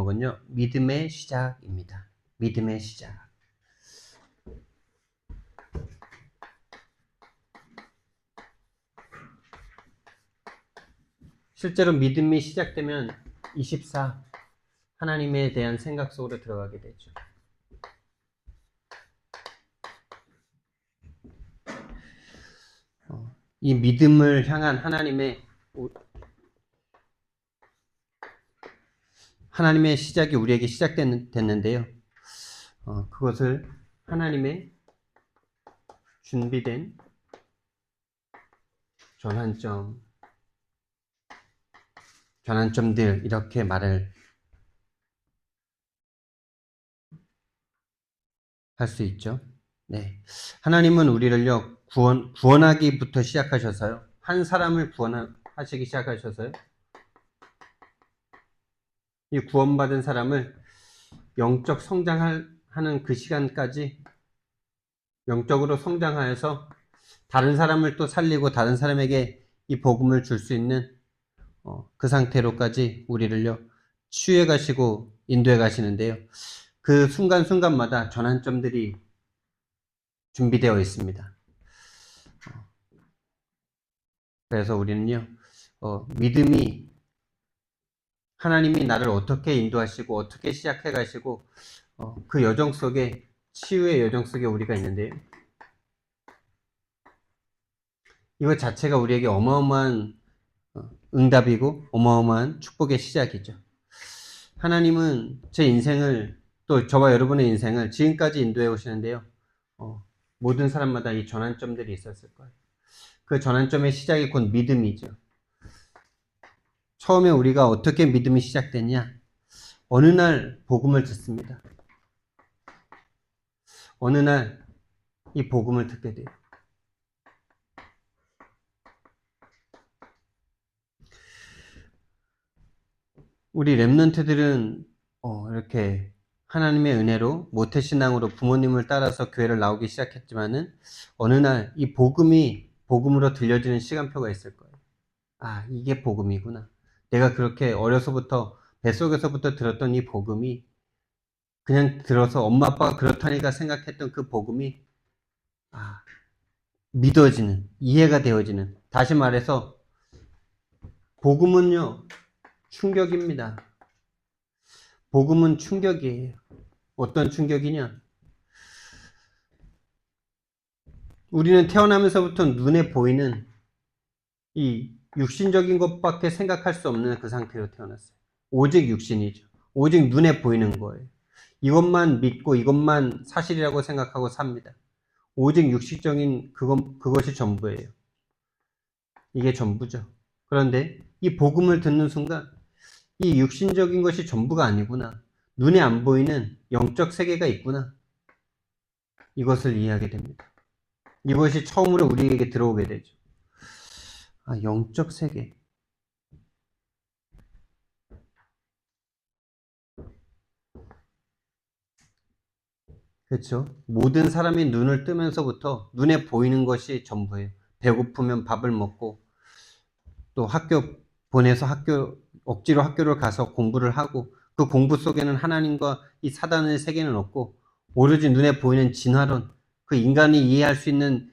제목은요, 믿음의 시작입니다. 믿음의 시작. 실제로 믿음이 시작되면 24, 하나님에 대한 생각 속으로 들어가게 되죠. 이 믿음을 향한 하나님의 시작이 우리에게 시작됐는데요. 그것을 하나님의 준비된 전환점들, 이렇게 말을 할 수 있죠. 네. 하나님은 우리를요, 구원하기부터 시작하셔서요, 한 사람을 구원하시기 시작하셔서요, 이 구원받은 사람을 영적 성장하는 그 시간까지 영적으로 성장하여서 다른 사람을 또 살리고 다른 사람에게 이 복음을 줄 수 있는 그 상태로까지 우리를요, 치유해 가시고 인도해 가시는데요. 그 순간순간마다 전환점들이 준비되어 있습니다. 그래서 우리는요, 믿음이 하나님이 나를 어떻게 인도하시고 어떻게 시작해 가시고 그 여정 속에, 치유의 여정 속에 우리가 있는데요. 이것 자체가 우리에게 어마어마한 응답이고 어마어마한 축복의 시작이죠. 하나님은 제 인생을, 또 저와 여러분의 인생을 지금까지 인도해 오시는데요. 모든 사람마다 이 전환점들이 있었을 거예요. 그 전환점의 시작이 곧 믿음이죠. 처음에 우리가 어떻게 믿음이 시작됐냐? 어느 날 복음을 듣습니다. 어느 날 이 복음을 듣게 돼요. 우리 랩런트들은 이렇게 하나님의 은혜로 모태신앙으로 부모님을 따라서 교회를 나오기 시작했지만은 어느 날 이 복음으로 들려지는 시간표가 있을 거예요. 아, 이게 복음이구나. 내가 그렇게 어려서부터 뱃속에서부터 들었던 이 복음이, 그냥 들어서 엄마 아빠가 그렇다니까 생각했던 그 복음이 믿어지는, 이해가 되어지는. 다시 말해서 복음은요, 충격입니다. 복음은 충격이에요. 어떤 충격이냐? 우리는 태어나면서부터 눈에 보이는 이 육신적인 것밖에 생각할 수 없는 그 상태로 태어났어요. 오직 육신이죠. 오직 눈에 보이는 거예요. 이것만 믿고 이것만 사실이라고 생각하고 삽니다. 오직 육식적인 그것이 전부예요. 이게 전부죠. 그런데 이 복음을 듣는 순간 이 육신적인 것이 전부가 아니구나. 눈에 안 보이는 영적 세계가 있구나. 이것을 이해하게 됩니다. 이것이 처음으로 우리에게 들어오게 되죠. 영적 세계. 그렇죠. 모든 사람이 눈을 뜨면서부터 눈에 보이는 것이 전부예요. 배고프면 밥을 먹고, 또 억지로 학교를 가서 공부를 하고, 그 공부 속에는 하나님과 이 사단의 세계는 없고, 오로지 눈에 보이는 진화론, 그 인간이 이해할 수 있는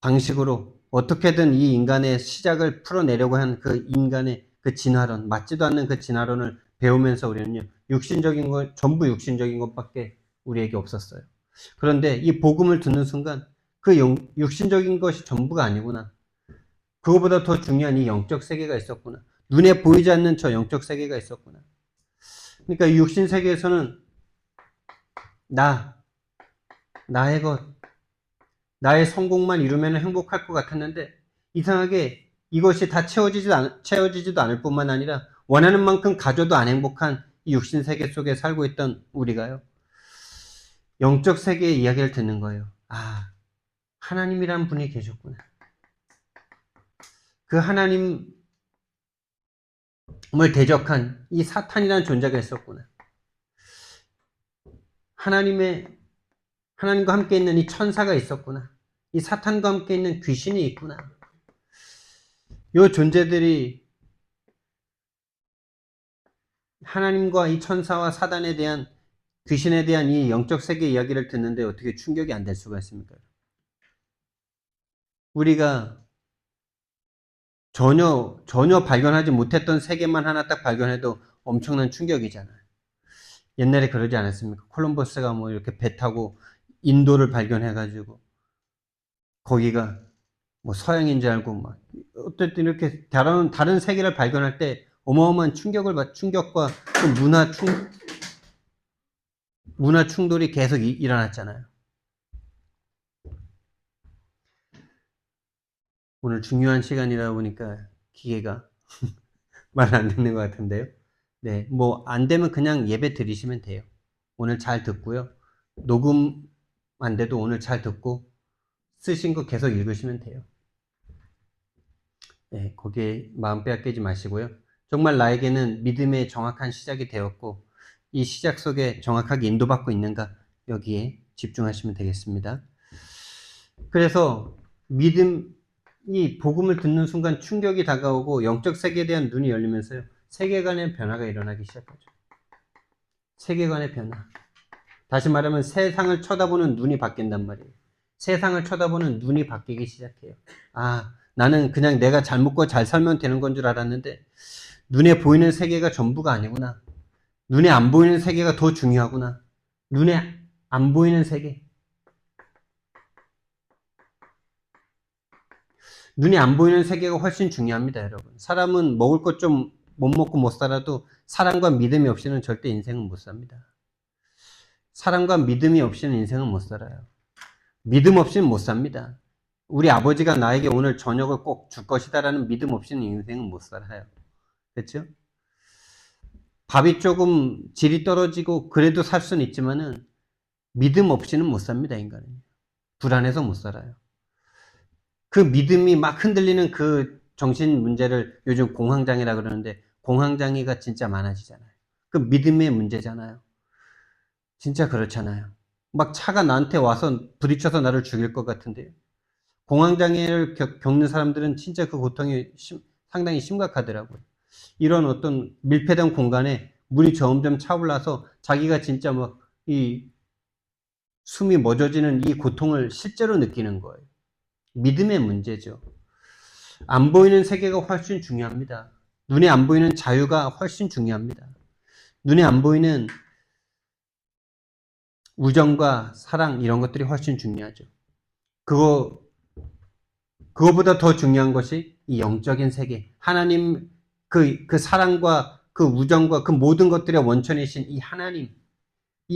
방식으로 어떻게든 이 인간의 시작을 풀어내려고 하는 그 인간의 그 진화론, 맞지도 않는 그 진화론을 배우면서 우리는요, 전부 육신적인 것밖에 우리에게 없었어요. 그런데 이 복음을 듣는 순간 그 육신적인 것이 전부가 아니구나. 그거보다 더 중요한 이 영적 세계가 있었구나. 눈에 보이지 않는 저 영적 세계가 있었구나. 그러니까 이 육신 세계에서는 나의 것, 나의 성공만 이루면 행복할 것 같았는데, 이상하게 이것이 다 채워지지도 않을 뿐만 아니라 원하는 만큼 가져도 안 행복한 이 육신 세계 속에 살고 있던 우리가요, 영적 세계의 이야기를 듣는 거예요. 하나님이란 분이 계셨구나. 그 하나님을 대적한 이 사탄이라는 존재가 있었구나. 하나님과 함께 있는 이 천사가 있었구나. 이 사탄과 함께 있는 귀신이 있구나. 이 존재들이 하나님과 이 천사와 사단에 대한 귀신에 대한 이 영적 세계 이야기를 듣는데 어떻게 충격이 안 될 수가 있습니까? 우리가 전혀 발견하지 못했던 세계만 하나 딱 발견해도 엄청난 충격이잖아요. 옛날에 그러지 않았습니까? 콜럼버스가 뭐 이렇게 배 타고 인도를 발견해가지고 거기가 뭐 서양인 줄 알고 막 어쨌든 이렇게 다른 세계를 발견할 때 어마어마한 충격과 그 문화 충돌이 계속 일어났잖아요. 오늘 중요한 시간이라 보니까 기계가 말 안 듣는 것 같은데요. 네, 뭐 안 되면 그냥 예배 드리시면 돼요. 오늘 잘 듣고요. 녹음 안 돼도 오늘 잘 듣고 쓰신 거 계속 읽으시면 돼요. 네, 거기에 마음 빼앗기지 마시고요. 정말 나에게는 믿음의 정확한 시작이 되었고 이 시작 속에 정확하게 인도받고 있는가 여기에 집중하시면 되겠습니다. 그래서 믿음이 복음을 듣는 순간 충격이 다가오고 영적 세계에 대한 눈이 열리면서요. 세계관의 변화가 일어나기 시작하죠. 세계관의 변화. 다시 말하면 세상을 쳐다보는 눈이 바뀐단 말이에요. 세상을 쳐다보는 눈이 바뀌기 시작해요. 아, 나는 그냥 내가 잘 먹고 잘 살면 되는 건 줄 알았는데 눈에 보이는 세계가 전부가 아니구나. 눈에 안 보이는 세계가 더 중요하구나. 눈에 안 보이는 세계. 눈에 안 보이는 세계가 훨씬 중요합니다, 여러분. 사람은 먹을 것 좀 못 먹고 못 살아도 사랑과 믿음이 없이는 절대 인생은 못 삽니다. 사랑과 믿음이 없이는 인생은 못 살아요. 믿음 없이는 못 삽니다. 우리 아버지가 나에게 오늘 저녁을 꼭 줄 것이다라는 믿음 없이는 인생은 못 살아요. 그렇죠? 밥이 조금 질이 떨어지고 그래도 살 수는 있지만은 믿음 없이는 못 삽니다, 인간은. 불안해서 못 살아요. 그 믿음이 막 흔들리는 그 정신 문제를 요즘 공황장애라 그러는데 공황장애가 진짜 많아지잖아요. 그 믿음의 문제잖아요. 진짜 그렇잖아요. 막 차가 나한테 와서 부딪혀서 나를 죽일 것 같은데요. 공황장애를 겪는 사람들은 진짜 그 고통이 상당히 심각하더라고요. 이런 어떤 밀폐된 공간에 물이 점점 차올라서 자기가 진짜 막 이 숨이 멎어지는 이 고통을 실제로 느끼는 거예요. 믿음의 문제죠. 안 보이는 세계가 훨씬 중요합니다. 눈에 안 보이는 자유가 훨씬 중요합니다. 눈에 안 보이는 우정과 사랑 이런 것들이 훨씬 중요하죠. 그거보다 더 중요한 것이 이 영적인 세계. 하나님 그 사랑과 그 우정과 그 모든 것들의 원천이신 이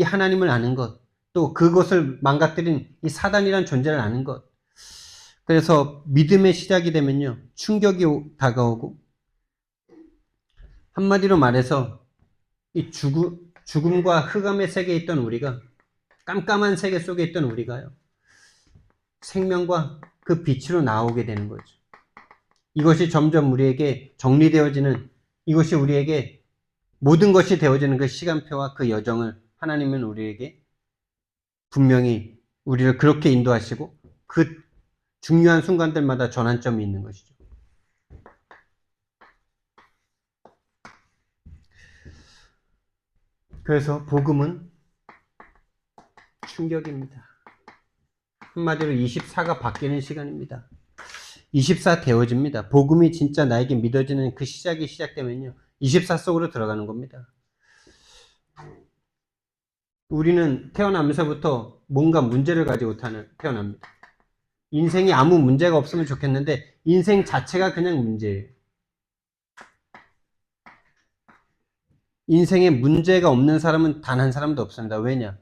하나님을 아는 것, 또 그것을 망가뜨린 이 사단이란 존재를 아는 것. 그래서 믿음의 시작이 되면요, 충격이 다가오고, 한마디로 말해서 이 죽음과 흑암의 세계에 있던 우리가, 깜깜한 세계 속에 있던 우리가요, 생명과 그 빛으로 나오게 되는 거죠. 이것이 점점 우리에게 정리되어지는, 이것이 우리에게 모든 것이 되어지는 그 시간표와 그 여정을 하나님은 우리에게 분명히 우리를 그렇게 인도하시고 그 중요한 순간들마다 전환점이 있는 것이죠. 그래서 복음은 충격입니다. 한마디로 24가 바뀌는 시간입니다. 24 되어집니다. 복음이 진짜 나에게 믿어지는 그 시작이 시작되면요, 24 속으로 들어가는 겁니다. 우리는 태어나면서부터 뭔가 문제를 가지고 태어납니다. 인생이 아무 문제가 없으면 좋겠는데 인생 자체가 그냥 문제예요. 인생에 문제가 없는 사람은 단 한 사람도 없습니다. 왜냐?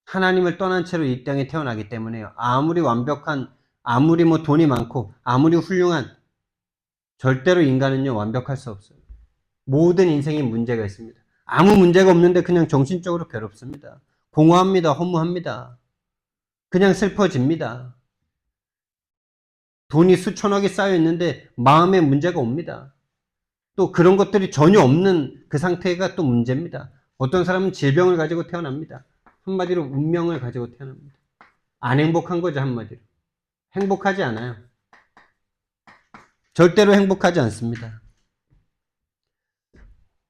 하나님을 떠난 채로 이 땅에 태어나기 때문에요. 아무리 뭐 돈이 많고 아무리 훌륭한, 절대로 인간은요 완벽할 수 없어요. 모든 인생에 문제가 있습니다. 아무 문제가 없는데 그냥 정신적으로 괴롭습니다. 공허합니다. 허무합니다. 그냥 슬퍼집니다. 돈이 수천억이 쌓여 있는데 마음에 문제가 옵니다. 또 그런 것들이 전혀 없는 그 상태가 또 문제입니다. 어떤 사람은 질병을 가지고 태어납니다. 한마디로 운명을 가지고 태어납니다. 안 행복한 거죠, 한마디로. 행복하지 않아요. 절대로 행복하지 않습니다.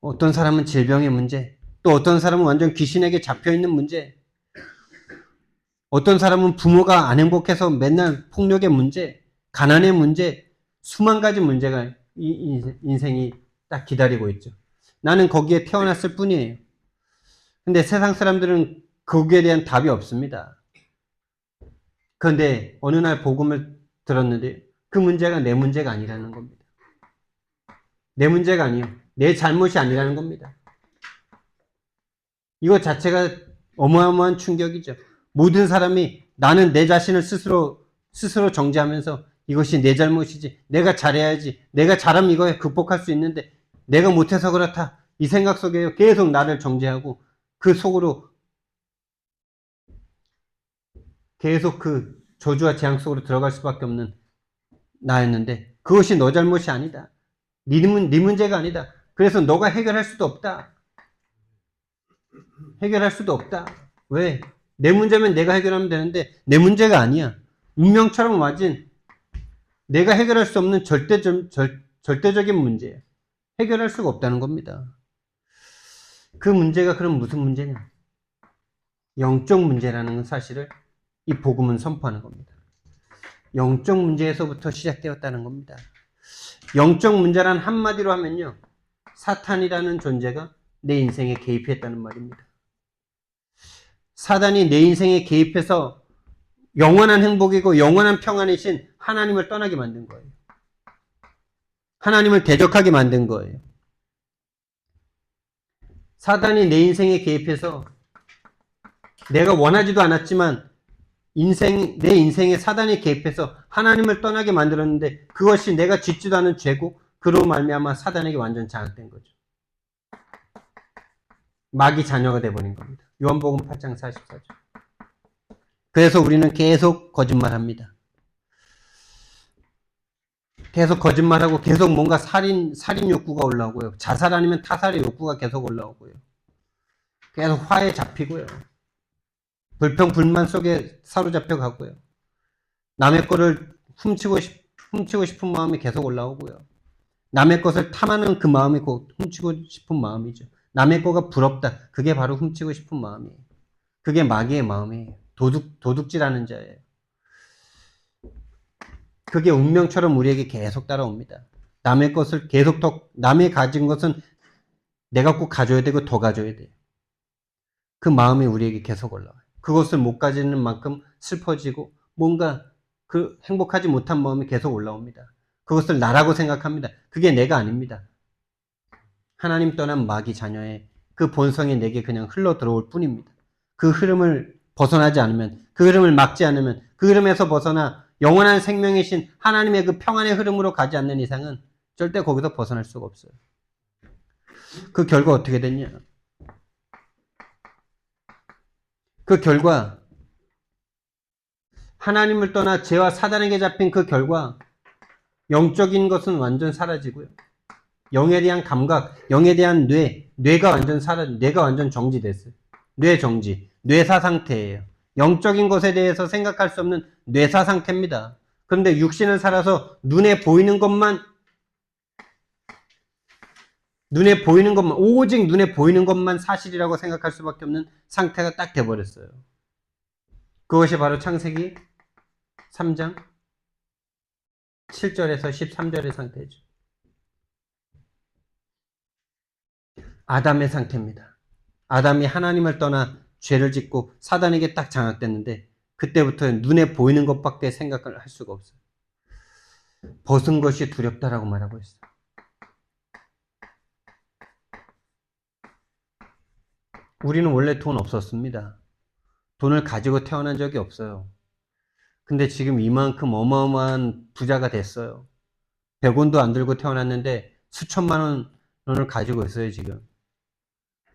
어떤 사람은 질병의 문제, 또 어떤 사람은 완전 귀신에게 잡혀있는 문제, 어떤 사람은 부모가 안 행복해서 맨날 폭력의 문제, 가난의 문제, 수만 가지 문제가 인생이 딱 기다리고 있죠. 나는 거기에 태어났을 뿐이에요. 근데 세상 사람들은 거기에 대한 답이 없습니다. 그런데 어느 날 복음을 들었는데 그 문제가 내 문제가 아니라는 겁니다. 내 문제가 아니에요. 내 잘못이 아니라는 겁니다. 이것 자체가 어마어마한 충격이죠. 모든 사람이 나는 내 자신을 스스로 정죄하면서 이것이 내 잘못이지, 내가 잘해야지, 내가 잘하면 이거에 극복할 수 있는데 내가 못해서 그렇다, 이 생각 속에 계속 나를 정죄하고 그 속으로 계속 그 저주와 재앙 속으로 들어갈 수밖에 없는 나였는데 그것이 너 잘못이 아니다. 네 문제가 아니다. 그래서 너가 해결할 수도 없다. 해결할 수도 없다. 왜? 내 문제면 내가 해결하면 되는데 내 문제가 아니야. 운명처럼 와진 내가 해결할 수 없는 절대적인 문제예요. 해결할 수가 없다는 겁니다. 그 문제가 그럼 무슨 문제냐? 영적 문제라는 사실을 이 복음은 선포하는 겁니다. 영적 문제에서부터 시작되었다는 겁니다. 영적 문제란 한마디로 하면요, 사탄이라는 존재가 내 인생에 개입했다는 말입니다. 사단이 내 인생에 개입해서 영원한 행복이고 영원한 평안이신 하나님을 떠나게 만든 거예요. 하나님을 대적하게 만든 거예요. 사단이 내 인생에 개입해서 내가 원하지도 않았지만 내 인생에 사단이 개입해서 하나님을 떠나게 만들었는데 그것이 내가 짓지도 않은 죄고 그로 말미암아 사단에게 완전 장악된 거죠. 마귀 자녀가 돼버린 겁니다. 요한복음 8장 44절. 그래서 우리는 계속 거짓말합니다. 계속 거짓말하고 계속 뭔가 살인 욕구가 올라오고요. 자살 아니면 타살의 욕구가 계속 올라오고요. 계속 화에 잡히고요. 불평 불만 속에 사로잡혀 가고요. 남의 거를 훔치고 싶은 마음이 계속 올라오고요. 남의 것을 탐하는 그 마음이 곧 훔치고 싶은 마음이죠. 남의 거가 부럽다. 그게 바로 훔치고 싶은 마음이에요. 그게 마귀의 마음이에요. 도둑질하는 자예요. 그게 운명처럼 우리에게 계속 따라옵니다. 남의 것을 남의 가진 것은 내가 꼭 가져야 되고 더 가져야 돼요. 그 마음이 우리에게 계속 올라와요. 그것을 못 가지는 만큼 슬퍼지고 뭔가 그 행복하지 못한 마음이 계속 올라옵니다. 그것을 나라고 생각합니다. 그게 내가 아닙니다. 하나님 떠난 마귀 자녀의 그 본성이 내게 그냥 흘러 들어올 뿐입니다. 그 흐름을 벗어나지 않으면, 그 흐름을 막지 않으면, 그 흐름에서 벗어나 영원한 생명이신 하나님의 그 평안의 흐름으로 가지 않는 이상은 절대 거기서 벗어날 수가 없어요. 그 결과 어떻게 됐냐? 그 결과 하나님을 떠나 죄와 사단에게 잡힌 그 결과 영적인 것은 완전 사라지고요. 영에 대한 감각, 영에 대한 뇌가 완전 정지됐어요. 뇌 정지, 뇌사 상태예요. 영적인 것에 대해서 생각할 수 없는 뇌사 상태입니다. 그런데 육신을 살아서 눈에 보이는 것만, 오직 눈에 보이는 것만 사실이라고 생각할 수밖에 없는 상태가 딱 돼버렸어요. 그것이 바로 창세기 3장 7절에서 13절의 상태죠. 아담의 상태입니다. 아담이 하나님을 떠나 죄를 짓고 사단에게 딱 장악됐는데 그때부터 눈에 보이는 것밖에 생각을 할 수가 없어요. 벗은 것이 두렵다라고 말하고 있어요. 우리는 원래 돈 없었습니다. 돈을 가지고 태어난 적이 없어요. 근데 지금 이만큼 어마어마한 부자가 됐어요. 100원도 안 들고 태어났는데 수천만 원을 가지고 있어요, 지금.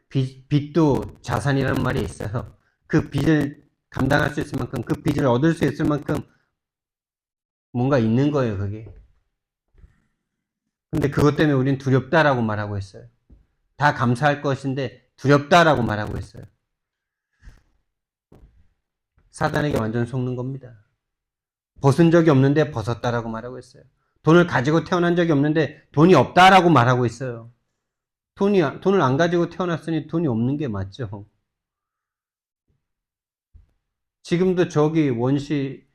빚도 자산이라는 말이 있어요. 그 빚을 감당할 수 있을 만큼, 그 빚을 얻을 수 있을 만큼 뭔가 있는 거예요, 그게. 근데 그것 때문에 우린 두렵다라고 말하고 있어요. 다 감사할 것인데 두렵다라고 말하고 있어요. 사단에게 완전 속는 겁니다. 벗은 적이 없는데 벗었다라고 말하고 있어요. 돈을 가지고 태어난 적이 없는데 돈이 없다라고 말하고 있어요. 돈을 안 가지고 태어났으니 돈이 없는 게 맞죠. 지금도 저기 원시,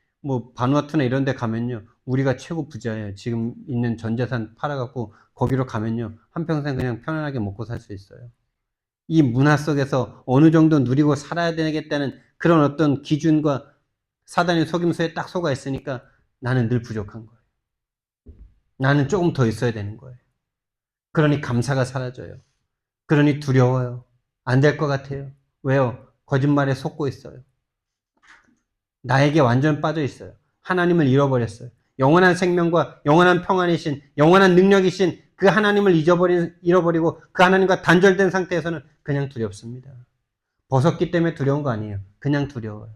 바누아투나 이런 데 가면요. 우리가 최고 부자예요. 지금 있는 전 재산 팔아갖고 거기로 가면요. 한평생 그냥 편안하게 먹고 살 수 있어요. 이 문화 속에서 어느 정도 누리고 살아야 되겠다는 그런 어떤 기준과 사단의 속임수에 딱 속아 있으니까 나는 늘 부족한 거예요. 나는 조금 더 있어야 되는 거예요. 그러니 감사가 사라져요. 그러니 두려워요. 안 될 것 같아요. 왜요? 거짓말에 속고 있어요. 나에게 완전 빠져 있어요. 하나님을 잃어버렸어요. 영원한 생명과 영원한 평안이신, 영원한 능력이신 그 하나님을 잃어버리고 그 하나님과 단절된 상태에서는 그냥 두렵습니다. 벗었기 때문에 두려운 거 아니에요. 그냥 두려워요.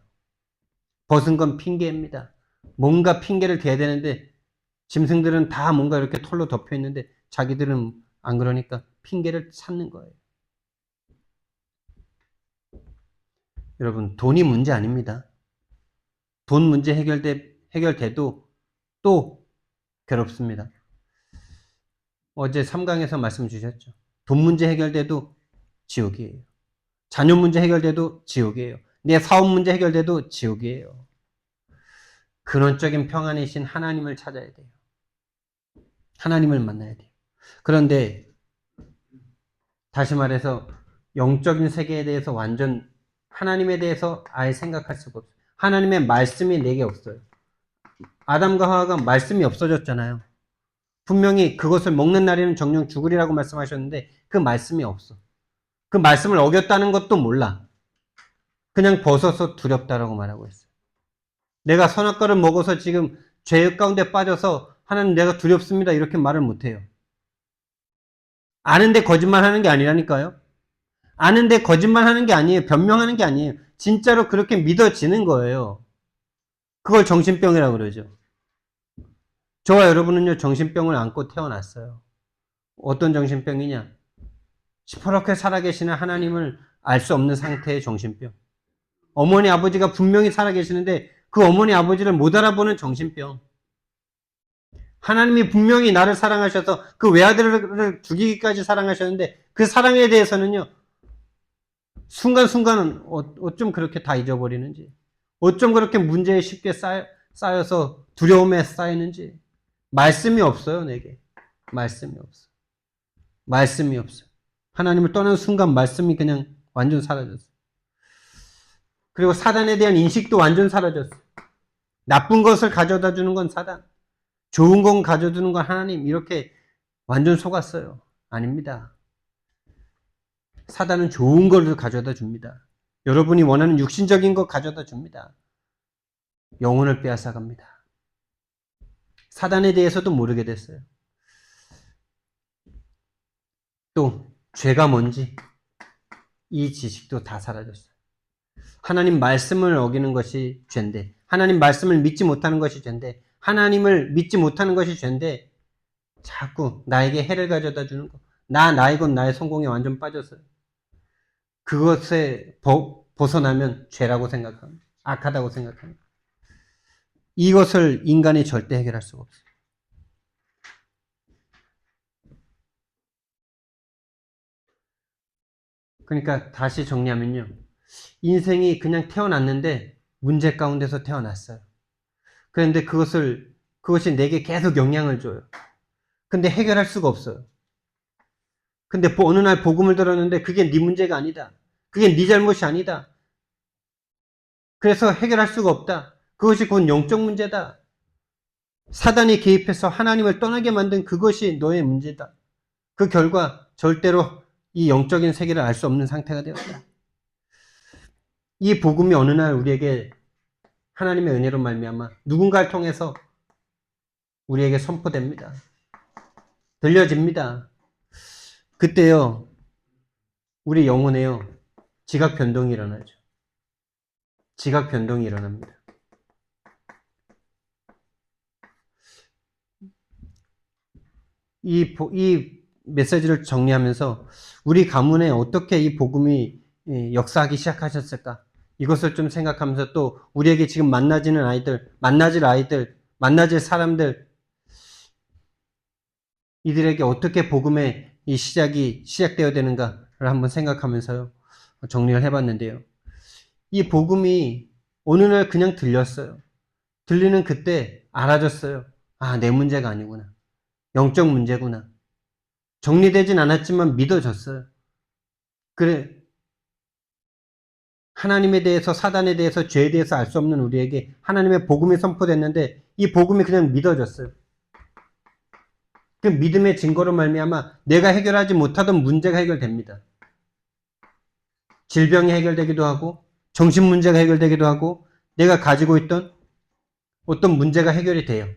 벗은 건 핑계입니다. 뭔가 핑계를 대야 되는데 짐승들은 다 뭔가 이렇게 털로 덮여 있는데 자기들은 안 그러니까 핑계를 찾는 거예요. 여러분, 돈이 문제 아닙니다. 돈 문제 해결돼도 또 괴롭습니다. 어제 3강에서 말씀 주셨죠. 돈 문제 해결돼도 지옥이에요. 자녀 문제 해결돼도 지옥이에요. 내 사업 문제 해결돼도 지옥이에요. 근원적인 평안이신 하나님을 찾아야 돼요. 하나님을 만나야 돼요. 그런데 다시 말해서 영적인 세계에 대해서 완전 하나님에 대해서 아예 생각할 수가 없어요. 하나님의 말씀이 내게 없어요. 아담과 하와가 말씀이 없어졌잖아요. 분명히 그것을 먹는 날에는 정령 죽으리라고 말씀하셨는데 그 말씀이 없어. 그 말씀을 어겼다는 것도 몰라. 그냥 벗어서 두렵다라고 말하고 있어요. 내가 선악과를 먹어서 지금 죄 가운데 빠져서 하나님 내가 두렵습니다 이렇게 말을 못해요. 아는데 거짓말하는 게 아니라니까요. 아는데 거짓말하는 게 아니에요. 변명하는 게 아니에요. 진짜로 그렇게 믿어지는 거예요. 그걸 정신병이라고 그러죠. 저와 여러분은요 정신병을 안고 태어났어요. 어떤 정신병이냐? 시퍼렇게 살아계시는 하나님을 알 수 없는 상태의 정신병. 어머니 아버지가 분명히 살아계시는데 그 어머니 아버지를 못 알아보는 정신병. 하나님이 분명히 나를 사랑하셔서 그 외아들을 죽이기까지 사랑하셨는데 그 사랑에 대해서는요 순간순간은 어쩜 그렇게 다 잊어버리는지, 어쩜 그렇게 문제에 쉽게 쌓여서 두려움에 쌓이는지. 말씀이 없어요. 내게 말씀이 없어. 말씀이 없어. 하나님을 떠나는 순간 말씀이 그냥 완전 사라졌어. 그리고 사단에 대한 인식도 완전 사라졌어. 나쁜 것을 가져다 주는 건 사단, 좋은 건 가져주는 건 하나님. 이렇게 완전 속았어요. 아닙니다. 사단은 좋은 걸 가져다 줍니다. 여러분이 원하는 육신적인 것 가져다 줍니다. 영혼을 빼앗아갑니다. 사단에 대해서도 모르게 됐어요. 또 죄가 뭔지 이 지식도 다 사라졌어요. 하나님 말씀을 어기는 것이 죄인데, 하나님 말씀을 믿지 못하는 것이 죄인데, 하나님을 믿지 못하는 것이 죄인데 자꾸 나에게 해를 가져다 주는 거, 나의 것 나의 성공에 완전 빠졌어요. 그것에 벗어나면 죄라고 생각합니다. 악하다고 생각합니다. 이것을 인간이 절대 해결할 수가 없어요. 그러니까 다시 정리하면요. 인생이 그냥 태어났는데 문제 가운데서 태어났어요. 그런데 그것이 내게 계속 영향을 줘요. 근데 해결할 수가 없어요. 근데 어느 날 복음을 들었는데 그게 네 문제가 아니다. 그게 네 잘못이 아니다. 그래서 해결할 수가 없다. 그것이 곧 영적 문제다. 사단이 개입해서 하나님을 떠나게 만든 그것이 너의 문제다. 그 결과 절대로 이 영적인 세계를 알 수 없는 상태가 되었다. 이 복음이 어느 날 우리에게 하나님의 은혜로 말미암아 누군가를 통해서 우리에게 선포됩니다. 들려집니다. 그때요, 우리 영혼에요, 지각 변동이 일어나죠. 지각 변동이 일어납니다. 이 메시지를 정리하면서 우리 가문에 어떻게 이 복음이 역사하기 시작하셨을까? 이것을 좀 생각하면서 또 우리에게 지금 만나질 아이들, 만나질 사람들, 이들에게 어떻게 복음의 이 시작되어야 되는가를 한번 생각하면서요. 정리를 해봤는데요. 이 복음이 어느 날 그냥 들렸어요. 들리는 그때 알아졌어요. 아, 내 문제가 아니구나. 영적 문제구나. 정리되진 않았지만 믿어졌어요. 그래, 하나님에 대해서, 사단에 대해서, 죄에 대해서 알 수 없는 우리에게 하나님의 복음이 선포됐는데 이 복음이 그냥 믿어졌어요. 그 믿음의 증거로 말미암아 내가 해결하지 못하던 문제가 해결됩니다. 질병이 해결되기도 하고 정신 문제가 해결되기도 하고 내가 가지고 있던 어떤 문제가 해결이 돼요.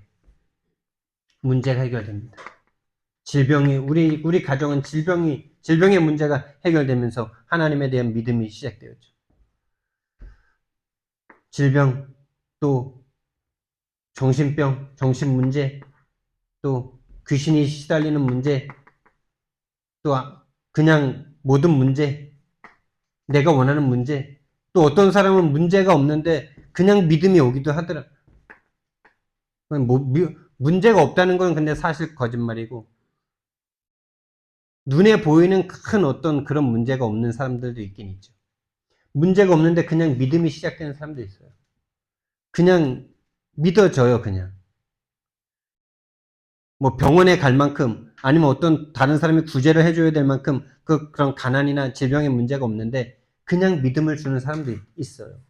문제가 해결됩니다. 우리 가정은 질병의 문제가 해결되면서 하나님에 대한 믿음이 시작되었죠. 질병, 또 정신병, 정신 문제, 또 귀신이 시달리는 문제, 또 그냥 모든 문제, 내가 원하는 문제, 또 어떤 사람은 문제가 없는데 그냥 믿음이 오기도 하더라. 문제가 없다는 건 근데 사실 거짓말이고, 눈에 보이는 큰 어떤 그런 문제가 없는 사람들도 있긴 있죠. 문제가 없는데 그냥 믿음이 시작되는 사람도 있어요. 그냥 믿어져요, 그냥. 뭐 병원에 갈 만큼, 아니면 어떤 다른 사람이 구제를 해줘야 될 만큼 그런 가난이나 질병의 문제가 없는데 그냥 믿음을 주는 사람도 있어요.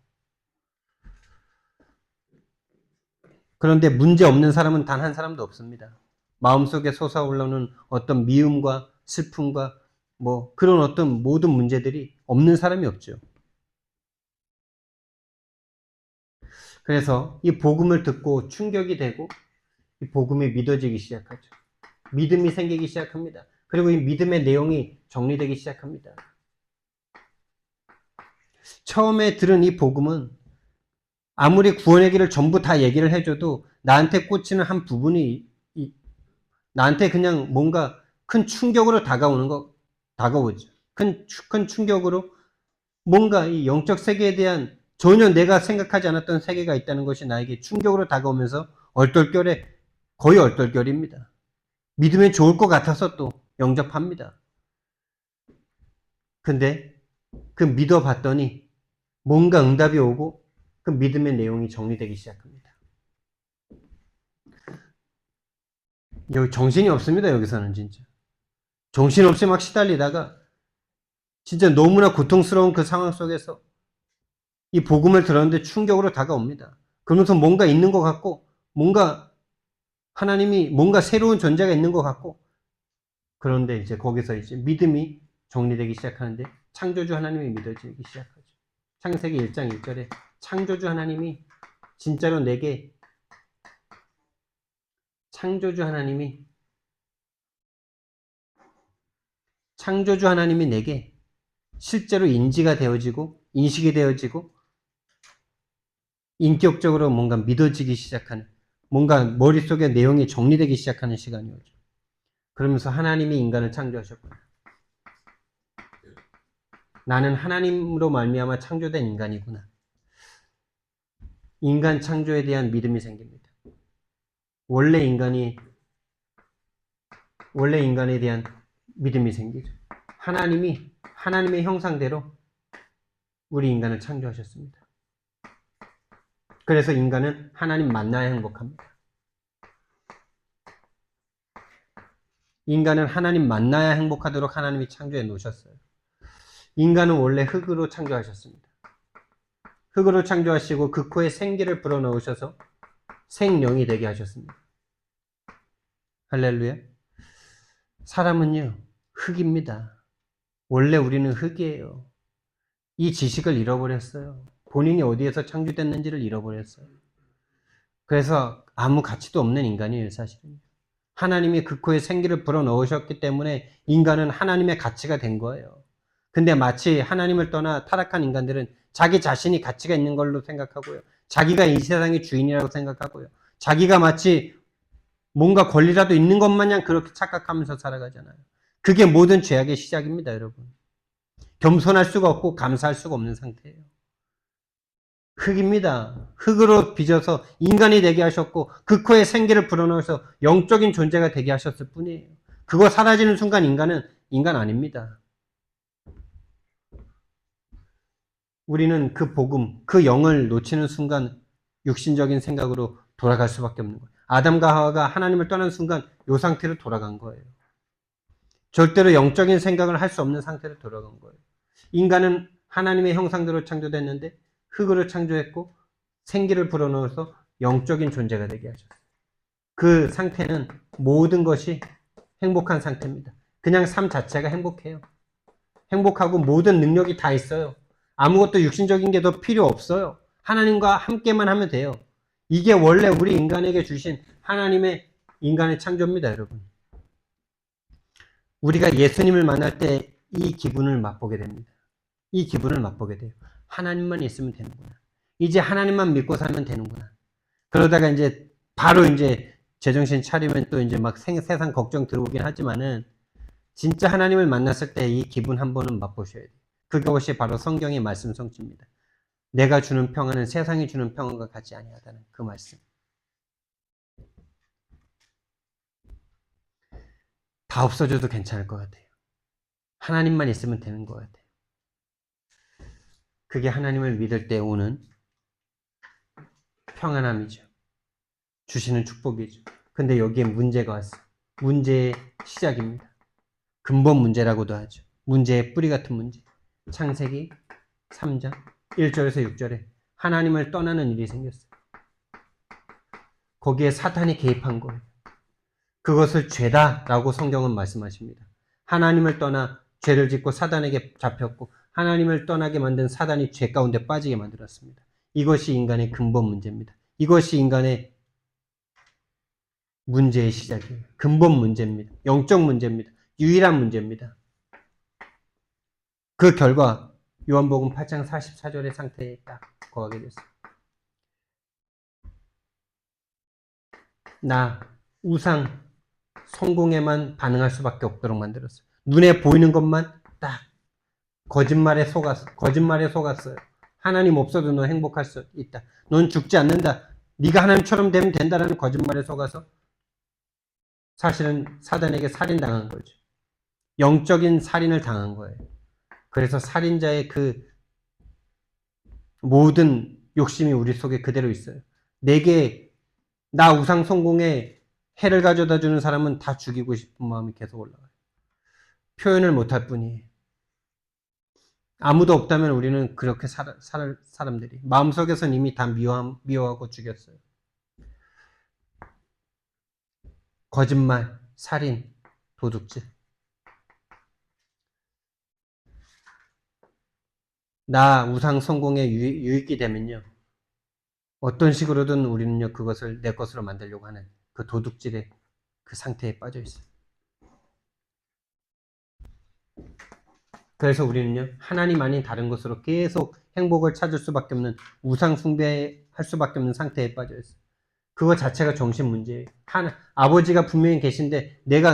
그런데 문제 없는 사람은 단 한 사람도 없습니다. 마음속에 솟아올라오는 어떤 미움과 슬픔과 뭐 그런 어떤 모든 문제들이 없는 사람이 없죠. 그래서 이 복음을 듣고 충격이 되고 이 복음이 믿어지기 시작하죠. 믿음이 생기기 시작합니다. 그리고 이 믿음의 내용이 정리되기 시작합니다. 처음에 들은 이 복음은 아무리 구원의 길을 전부 다 얘기를 해줘도 나한테 꽂히는 한 부분이 나한테 그냥 뭔가 큰 충격으로 다가오죠. 큰 충격으로 뭔가 이 영적 세계에 대한 전혀 내가 생각하지 않았던 세계가 있다는 것이 나에게 충격으로 다가오면서 거의 얼떨결입니다. 믿으면 좋을 것 같아서 또 영접합니다. 근데 그 믿어봤더니 뭔가 응답이 오고 그 믿음의 내용이 정리되기 시작합니다. 여기 정신이 없습니다. 여기서는 진짜. 정신없이 막 시달리다가 진짜 너무나 고통스러운 그 상황 속에서 이 복음을 들었는데 충격으로 다가옵니다. 그러면서 뭔가 있는 것 같고 하나님이 뭔가 새로운 존재가 있는 것 같고 그런데 이제 거기서 이제 믿음이 정리되기 시작하는데 창조주 하나님이 믿어지기 시작하죠. 창세기 1장 1절에 창조주 하나님이 진짜로 내게 창조주 하나님이 내게 실제로 인지가 되어지고 인식이 되어지고 인격적으로 뭔가 믿어지기 시작하는 뭔가 머릿속에 내용이 정리되기 시작하는 시간이 오죠. 그러면서 하나님이 인간을 창조하셨구나. 나는 하나님으로 말미암아 창조된 인간이구나. 인간 창조에 대한 믿음이 생깁니다. 원래 인간에 대한 믿음이 생기죠. 하나님의 형상대로 우리 인간을 창조하셨습니다. 그래서 인간은 하나님 만나야 행복합니다. 인간은 하나님 만나야 행복하도록 하나님이 창조해 놓으셨어요. 인간은 원래 흙으로 창조하셨습니다. 흙으로 창조하시고 그 코에 생기를 불어넣으셔서 생명이 되게 하셨습니다. 할렐루야. 사람은요, 흙입니다. 원래 우리는 흙이에요. 이 지식을 잃어버렸어요. 본인이 어디에서 창조됐는지를 잃어버렸어요. 그래서 아무 가치도 없는 인간이에요, 사실은. 하나님이 그 코에 생기를 불어넣으셨기 때문에 인간은 하나님의 가치가 된 거예요. 근데 마치 하나님을 떠나 타락한 인간들은 자기 자신이 가치가 있는 걸로 생각하고요. 자기가 이 세상의 주인이라고 생각하고요. 자기가 마치 뭔가 권리라도 있는 것 마냥 그렇게 착각하면서 살아가잖아요. 그게 모든 죄악의 시작입니다, 여러분. 겸손할 수가 없고 감사할 수가 없는 상태예요. 흙입니다. 흙으로 빚어서 인간이 되게 하셨고 그 코에 생기를 불어넣어서 영적인 존재가 되게 하셨을 뿐이에요. 그거 사라지는 순간 인간은 인간 아닙니다. 우리는 그 복음, 그 영을 놓치는 순간 육신적인 생각으로 돌아갈 수밖에 없는 거예요. 아담과 하와가 하나님을 떠난 순간 이 상태로 돌아간 거예요. 절대로 영적인 생각을 할 수 없는 상태로 돌아간 거예요. 인간은 하나님의 형상대로 창조됐는데 흙으로 창조했고 생기를 불어넣어서 영적인 존재가 되게 하셨어요. 그 상태는 모든 것이 행복한 상태입니다. 그냥 삶 자체가 행복해요. 행복하고 모든 능력이 다 있어요. 아무것도 육신적인 게 더 필요 없어요. 하나님과 함께만 하면 돼요. 이게 원래 우리 인간에게 주신 하나님의 인간의 창조입니다, 여러분. 우리가 예수님을 만날 때 이 기분을 맛보게 됩니다. 이 기분을 맛보게 돼요. 하나님만 있으면 되는구나. 이제 하나님만 믿고 살면 되는구나. 그러다가 이제 바로 이제 제정신 차리면 또 이제 막 세상 걱정 들어오긴 하지만은 진짜 하나님을 만났을 때 이 기분 한 번은 맛보셔야 돼요. 그것이 바로 성경의 말씀 성취입니다. 내가 주는 평안은 세상이 주는 평안과 같지 아니하다는 그 말씀. 다 없어져도 괜찮을 것 같아요. 하나님만 있으면 되는 것 같아요. 그게 하나님을 믿을 때 오는 평안함이죠. 주시는 축복이죠. 근데 여기에 문제가 왔어요. 문제의 시작입니다. 근본 문제라고도 하죠. 문제의 뿌리 같은 문제. 창세기 3장 1절에서 6절에 하나님을 떠나는 일이 생겼어요. 거기에 사탄이 개입한 거예요. 그것을 죄다라고 성경은 말씀하십니다. 하나님을 떠나 죄를 짓고 사단에게 잡혔고 하나님을 떠나게 만든 사단이 죄 가운데 빠지게 만들었습니다. 이것이 인간의 근본 문제입니다. 이것이 인간의 문제의 시작이에요. 근본 문제입니다. 영적 문제입니다. 유일한 문제입니다. 그 결과 요한복음 8장 44절의 상태에 딱 거하게 됐어요. 나 우상 성공에만 반응할 수밖에 없도록 만들었어요. 눈에 보이는 것만 딱 거짓말에 속았어요. 하나님 없어도 너 행복할 수 있다. 넌 죽지 않는다. 네가 하나님처럼 되면 된다라는 거짓말에 속아서 사실은 사단에게 살인당한 거죠. 영적인 살인을 당한 거예요. 그래서 살인자의 그 모든 욕심이 우리 속에 그대로 있어요. 내게 나 우상 성공에 해를 가져다 주는 사람은 다 죽이고 싶은 마음이 계속 올라가요. 표현을 못할 뿐이에요. 아무도 없다면 우리는 그렇게 사람들이 마음속에선 이미 다 미워하고 죽였어요. 거짓말, 살인, 도둑질. 나 우상 성공에 유익이 되면요. 어떤 식으로든 우리는요, 그것을 내 것으로 만들려고 하는 그 도둑질의 그 상태에 빠져 있어요. 그래서 우리는요, 하나님 아닌 다른 것으로 계속 행복을 찾을 수밖에 없는 우상 숭배할 수밖에 없는 상태에 빠져 있어요. 그거 자체가 정신 문제예요. 아버지가 분명히 계신데 내가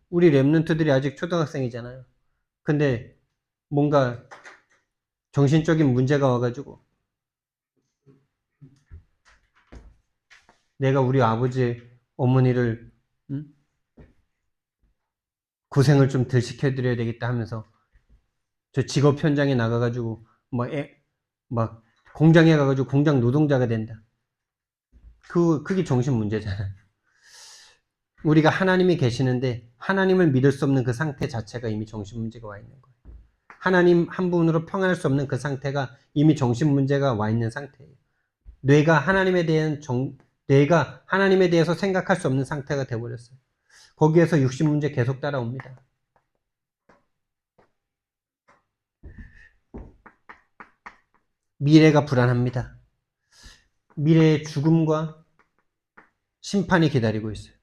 우리 랩런트들이 아직 초등학생이잖아요. 근데 뭔가 정신적인 문제가 와가지고 내가 우리 아버지 어머니를 고생을 좀 덜 시켜드려야 되겠다 하면서 저 직업 현장에 나가가지고 막 공장에 가가지고 공장 노동자가 된다. 그게 정신 문제잖아요. 우리가 하나님이 계시는데 하나님을 믿을 수 없는 그 상태 자체가 이미 정신 문제가 와 있는 거예요. 하나님 한 분으로 평안할 수 없는 그 상태가 이미 정신 문제가 와 있는 상태예요. 뇌가 하나님에 대해서 생각할 수 없는 상태가 되어버렸어요. 거기에서 육신 문제 계속 따라옵니다. 미래가 불안합니다. 미래의 죽음과 심판이 기다리고 있어요.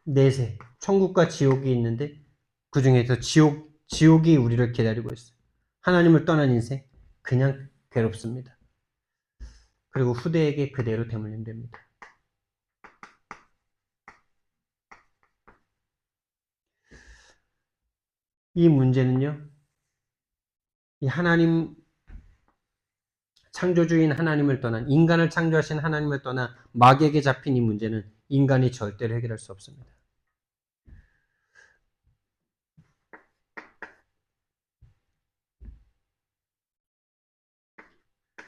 내세, 천국과 지옥이 있는데 그 중에서 지옥이 우리를 기다리고 있어요. 하나님을 떠난 인생, 그냥 괴롭습니다. 그리고 후대에게 그대로 대물림됩니다. 이 문제는요, 이 하나님, 창조주인 하나님을 떠난, 인간을 창조하신 하나님을 떠나 마귀에게 잡힌 이 문제는 인간이 절대로 해결할 수 없습니다.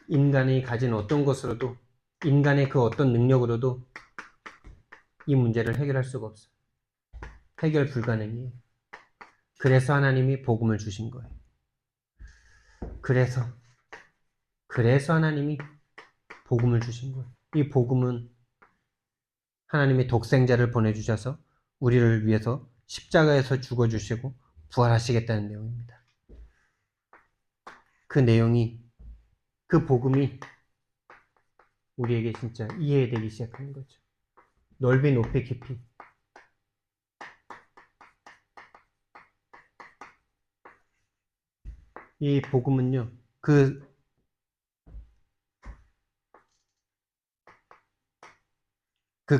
인간이 가진 어떤 것으로도, 인간의 그 어떤 능력으로도 이 문제를 해결할 수가 없어요. 해결 불가능이에요. 그래서 하나님이 복음을 주신 거예요. 그래서 하나님이 복음을 주신 거예요. 이 복음은 하나님이 독생자를 보내주셔서 우리를 위해서 십자가에서 죽어주시고 부활하시겠다는 내용입니다. 그 내용이, 그 복음이 우리에게 진짜 이해되기 시작하는 거죠. 넓이, 높이, 깊이. 이 복음은요, 그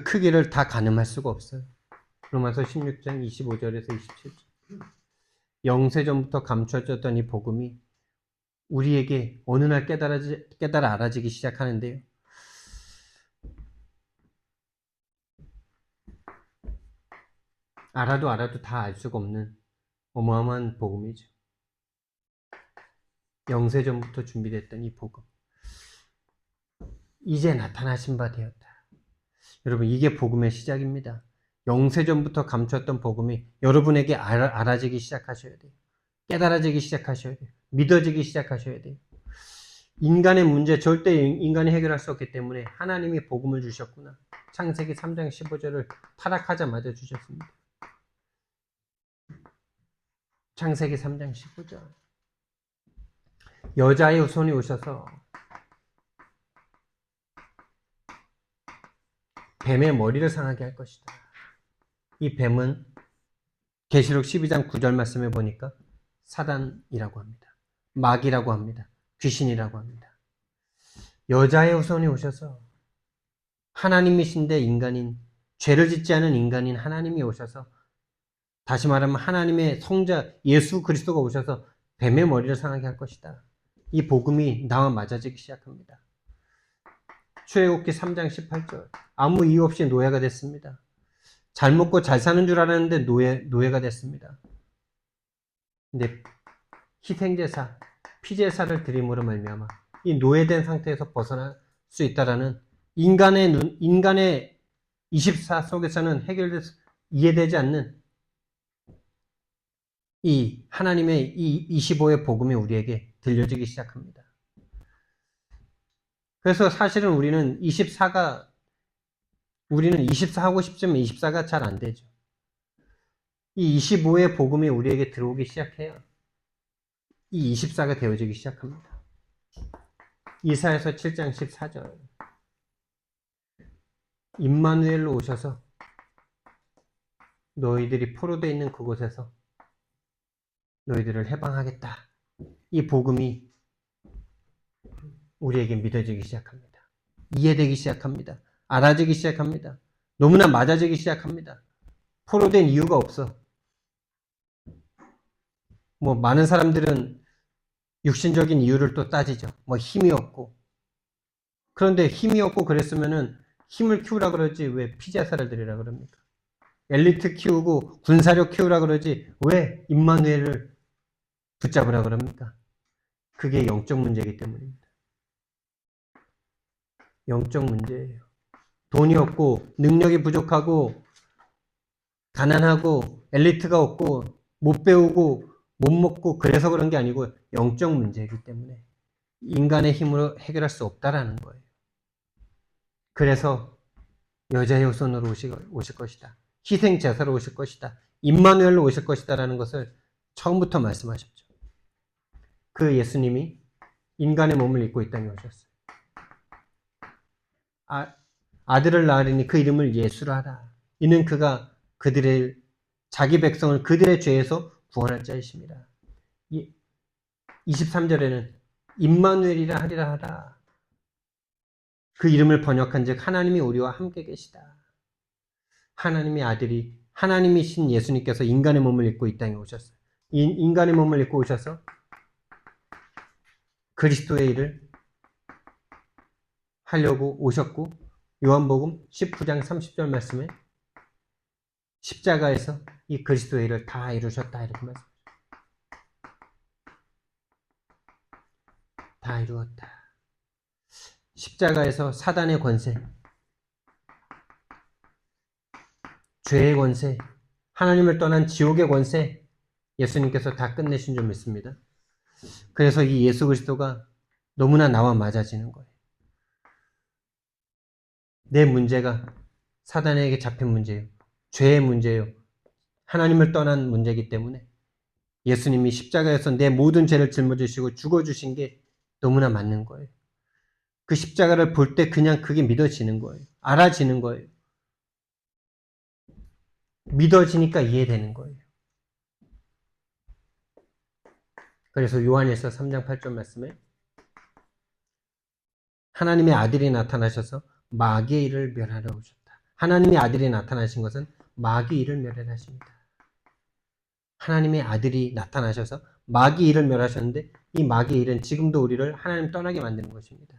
크기를 다 가늠할 수가 없어요. 로마서 16장 25절에서 27절. 영세전부터 감춰졌던 이 복음이 우리에게 어느 날 깨달아 알아지기 시작하는데요. 알아도 다 알 수가 없는 어마어마한 복음이죠. 영세전부터 준비됐던 이 복음. 이제 나타나신 바 되었다. 여러분, 이게 복음의 시작입니다. 영세전부터 감췄던 복음이 여러분에게 알아지기 시작하셔야 돼요. 깨달아지기 시작하셔야 돼요. 믿어지기 시작하셔야 돼요. 인간의 문제 절대 인간이 해결할 수 없기 때문에 하나님이 복음을 주셨구나. 창세기 3장 15절을 타락하자마자 주셨습니다. 창세기 3장 15절. 여자의 후손이 오셔서 뱀의 머리를 상하게 할 것이다. 이 뱀은 계시록 12장 9절 말씀에 보니까 사단이라고 합니다. 마귀라고 합니다. 귀신이라고 합니다. 여자의 후손이 오셔서 하나님이신데 인간인, 죄를 짓지 않은 인간인 하나님이 오셔서, 다시 말하면 하나님의 성자 예수 그리스도가 오셔서 뱀의 머리를 상하게 할 것이다. 이 복음이 나와 맞아지기 시작합니다. 출애굽기 3장 18절. 아무 이유 없이 노예가 됐습니다. 잘 먹고 잘 사는 줄 알았는데 노예가 됐습니다. 근데 희생제사, 피제사를 드림으로 말미암아 이 노예된 상태에서 벗어날 수 있다라는 인간의 24 속에서는 해결돼서 이해되지 않는 이 하나님의 이 25의 복음이 우리에게 들려지기 시작합니다. 그래서 사실은 우리는 24 하고 싶지만 24가 잘 안 되죠. 이 25의 복음이 우리에게 들어오기 시작해요. 이 24가 되어지기 시작합니다. 이사야서 7장 14절. 임마누엘로 오셔서 너희들이 포로되어 있는 그곳에서 너희들을 해방하겠다. 이 복음이 우리에게 믿어지기 시작합니다. 이해되기 시작합니다. 알아지기 시작합니다. 너무나 맞아지기 시작합니다. 포로된 이유가 없어. 많은 사람들은 육신적인 이유를 또 따지죠. 힘이 없고. 그런데 힘이 없고 그랬으면은 힘을 키우라 그러지 왜 피제사를 드리라 그럽니까? 엘리트 키우고 군사력 키우라 그러지 왜 임마누엘을 붙잡으라 그럽니까? 그게 영적 문제이기 때문입니다. 영적 문제예요. 돈이 없고 능력이 부족하고 가난하고 엘리트가 없고 못 배우고 못 먹고 그래서 그런 게 아니고 영적 문제이기 때문에 인간의 힘으로 해결할 수 없다라는 거예요. 그래서 여자의 후손으로 오실 것이다. 희생 제사로 오실 것이다. 임마누엘로 오실 것이다라는 것을 처음부터 말씀하셨죠. 그 예수님이 인간의 몸을 입고 이 땅에 오셨어요. 아들을 낳으리니 그 이름을 예수라 하라. 이는 그가 자기 백성을 그들의 죄에서 구원할 자이십니다. 23절에는 임마누엘이라 하리라 하라. 그 이름을 번역한 즉 하나님이 우리와 함께 계시다. 하나님의 아들이, 하나님이신 예수님께서 인간의 몸을 입고 이 땅에 오셨어요. 인간의 몸을 입고 오셔서 그리스도의 일을 하려고 오셨고 요한복음 19장 30절 말씀에 십자가에서 이 그리스도의 일을 다 이루셨다 이렇게 말씀. 다 이루었다. 십자가에서 사단의 권세, 죄의 권세, 하나님을 떠난 지옥의 권세, 예수님께서 다 끝내신 줄 믿습니다. 그래서 이 예수 그리스도가 너무나 나와 맞아지는 거예요. 내 문제가 사단에게 잡힌 문제예요. 죄의 문제예요. 하나님을 떠난 문제이기 때문에 예수님이 십자가에서 내 모든 죄를 짊어지시고 죽어주신 게 너무나 맞는 거예요. 그 십자가를 볼 때 그냥 그게 믿어지는 거예요. 알아지는 거예요. 믿어지니까 이해되는 거예요. 그래서 요한일서 3장 8절 말씀에 하나님의 아들이 나타나셔서 마귀의 일을 멸하러 오셨다. 하나님의 아들이 나타나신 것은 마귀의 일을 멸하십니다. 하나님의 아들이 나타나셔서 마귀의 일을 멸하셨는데 이 마귀의 일은 지금도 우리를 하나님 떠나게 만드는 것입니다.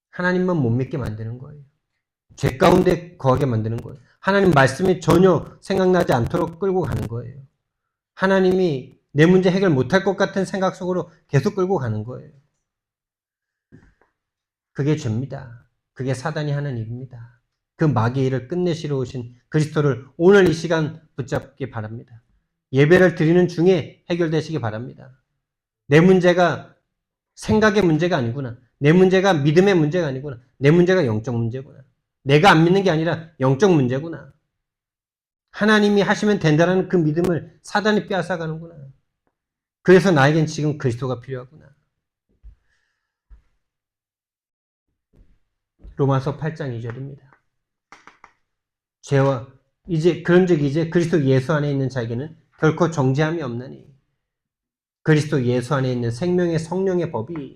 하나님만 못 믿게 만드는 거예요. 죄 가운데 거하게 만드는 거예요. 하나님 말씀이 전혀 생각나지 않도록 끌고 가는 거예요. 하나님이 내 문제 해결 못할 것 같은 생각 속으로 계속 끌고 가는 거예요. 그게 죄입니다. 그게 사단이 하는 일입니다. 그 마귀의 일을 끝내시러 오신 그리스도를 오늘 이 시간 붙잡기 바랍니다. 예배를 드리는 중에 해결되시기 바랍니다. 내 문제가 생각의 문제가 아니구나. 내 문제가 믿음의 문제가 아니구나. 내 문제가 영적 문제구나. 내가 안 믿는 게 아니라 영적 문제구나. 하나님이 하시면 된다는 그 믿음을 사단이 빼앗아가는구나. 그래서 나에겐 지금 그리스도가 필요하구나. 로마서 8장 2절입니다. 죄와 그런즉 이제 그리스도 예수 안에 있는 자에게는 결코 정죄함이 없나니 그리스도 예수 안에 있는 생명의 성령의 법이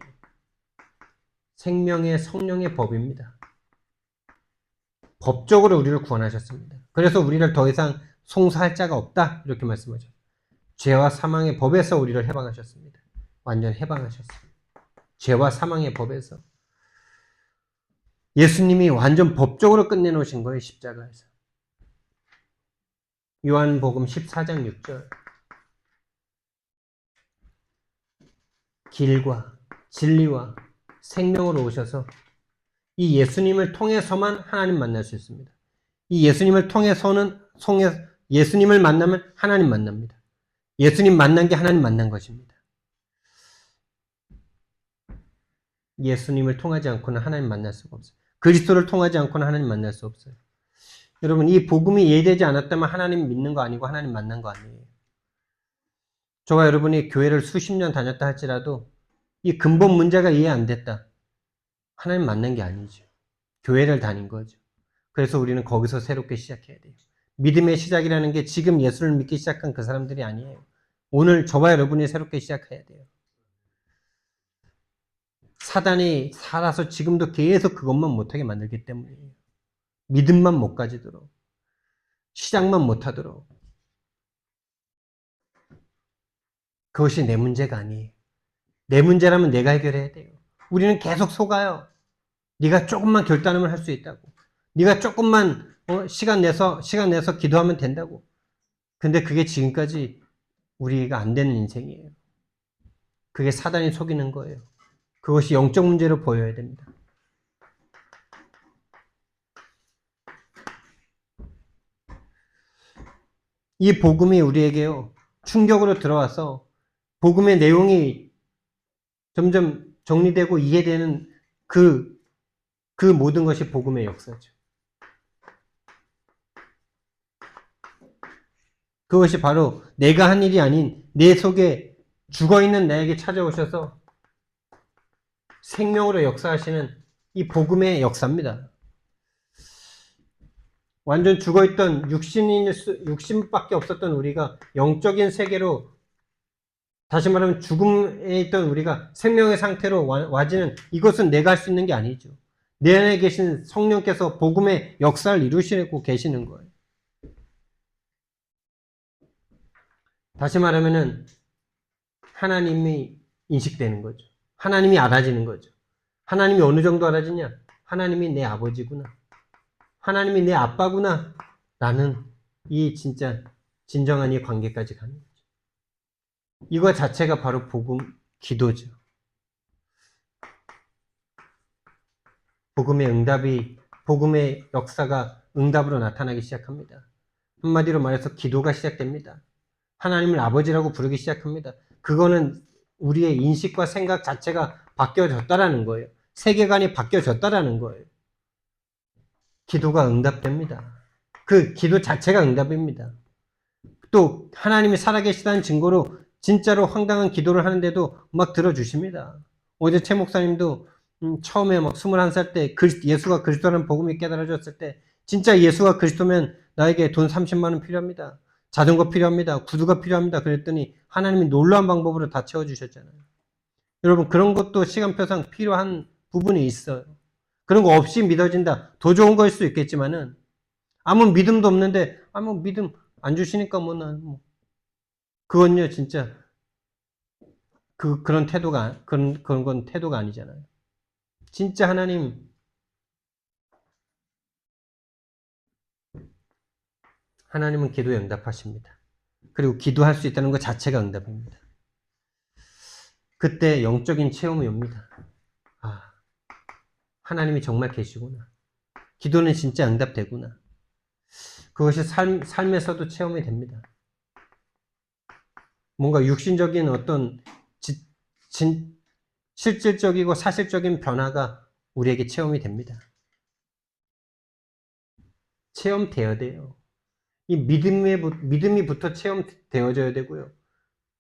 생명의 성령의 법입니다. 법적으로 우리를 구원하셨습니다. 그래서 우리를 더 이상 송사할 자가 없다 이렇게 말씀하죠. 죄와 사망의 법에서 우리를 해방하셨습니다. 완전 해방하셨습니다. 죄와 사망의 법에서 예수님이 완전 법적으로 끝내놓으신 거예요. 십자가에서. 요한복음 14장 6절 길과 진리와 생명으로 오셔서 이 예수님을 통해서만 하나님 만날 수 있습니다. 이 예수님을 예수님을 만나면 하나님 만납니다. 예수님 만난 게 하나님 만난 것입니다. 예수님을 통하지 않고는 하나님 만날 수가 없어요. 그리스도를 통하지 않고는 하나님 만날 수 없어요. 여러분, 이 복음이 이해되지 않았다면 하나님 믿는 거 아니고 하나님 만난 거 아니에요. 저와 여러분이 교회를 수십 년 다녔다 할지라도 이 근본 문제가 이해 안 됐다. 하나님 만난 게 아니죠. 교회를 다닌 거죠. 그래서 우리는 거기서 새롭게 시작해야 돼요. 믿음의 시작이라는 게 지금 예수를 믿기 시작한 그 사람들이 아니에요. 오늘 저와 여러분이 새롭게 시작해야 돼요. 사단이 살아서 지금도 계속 그것만 못하게 만들기 때문이에요. 믿음만 못 가지도록, 시작만 못하도록. 그것이 내 문제가 아니에요. 내 문제라면 내가 해결해야 돼요. 우리는 계속 속아요. 네가 조금만 결단을 할 수 있다고. 네가 조금만 시간 내서 기도하면 된다고. 근데 그게 지금까지 우리가 안 되는 인생이에요. 그게 사단이 속이는 거예요. 그것이 영적 문제로 보여야 됩니다. 이 복음이 우리에게요, 충격으로 들어와서 복음의 내용이 점점 정리되고 이해되는 그 모든 것이 복음의 역사죠. 그것이 바로 내가 한 일이 아닌 내 속에 죽어있는 나에게 찾아오셔서 생명으로 역사하시는 이 복음의 역사입니다. 완전 죽어있던 육신밖에 없었던 우리가 영적인 세계로, 다시 말하면 죽음에 있던 우리가 생명의 상태로 와지는, 이것은 내가 할 수 있는 게 아니죠. 내 안에 계신 성령께서 복음의 역사를 이루시고 계시는 거예요. 다시 말하면은 하나님이 인식되는 거죠. 하나님이 알아지는 거죠. 하나님이 어느 정도 알아주냐? 하나님이 내 아버지구나. 하나님이 내 아빠구나. 라는 이 진짜 진정한 이 관계까지 가는 거죠. 이거 자체가 바로 복음, 기도죠. 복음의 역사가 응답으로 나타나기 시작합니다. 한마디로 말해서 기도가 시작됩니다. 하나님을 아버지라고 부르기 시작합니다. 그거는 우리의 인식과 생각 자체가 바뀌어졌다라는 거예요. 세계관이 바뀌어졌다라는 거예요. 기도가 응답됩니다. 그 기도 자체가 응답입니다. 또 하나님이 살아계시다는 증거로 진짜로 황당한 기도를 하는데도 막 들어주십니다. 어제 최 목사님도 처음에 막 21살 때 예수가 그리스도라는 복음이 깨달아졌을 때 진짜 예수가 그리스도면 나에게 돈 30만 원 필요합니다. 자전거 필요합니다. 구두가 필요합니다. 그랬더니 하나님이 놀라운 방법으로 다 채워주셨잖아요. 여러분 그런 것도 시간표상 필요한 부분이 있어요. 그런 거 없이 믿어진다. 더 좋은 거일 수 있겠지만은 아무 믿음도 없는데 아무 믿음 안 주시니까 난 그건요 진짜 그런 태도가 그런 건 태도가 아니잖아요. 진짜 하나님은 기도에 응답하십니다. 그리고 기도할 수 있다는 것 자체가 응답입니다. 그때 영적인 체험이 옵니다. 아, 하나님이 정말 계시구나. 기도는 진짜 응답되구나. 그것이 삶에서도 체험이 됩니다. 뭔가 육신적인 어떤 실질적이고 사실적인 변화가 우리에게 체험이 됩니다. 체험되어야 돼요. 이 믿음이부터 체험되어져야 되고요.